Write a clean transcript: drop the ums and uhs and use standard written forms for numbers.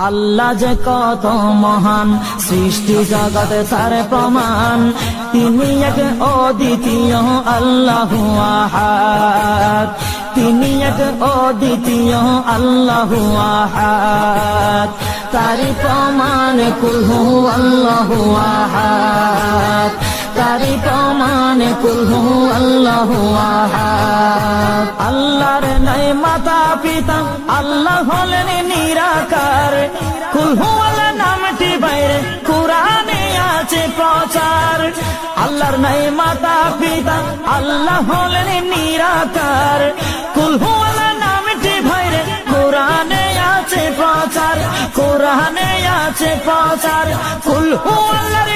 আল্লাহ যে কত মহান, সৃষ্টি জগতে তার প্রমাণ। তিনি এক অদ্বিতীয় আল্লাহু আহাদ, তিনি এক অদ্বিতীয় আল্লাহু আহাদ। তারি প্রমাণ কুল হু আল্লাহু আহাদ, তারি প্রমাণ কুল হু আল্লাহু আহাদ। আল্লাহর নাই মাতা পিতা, আল্লাহ হলেন নিরাকার। কুল হু আল্লাহ নামটি বাইরে কুরআনে আছে প্রচার। আল্লাহর নাই মাতা পিতা, আল্লাহ হলেন নিরাকার। কুল হু আল্লাহ নামটি বাইরে কুরআনে আছে প্রচার, কুরআনে আছে প্রচার। কুল হু আল্লাহর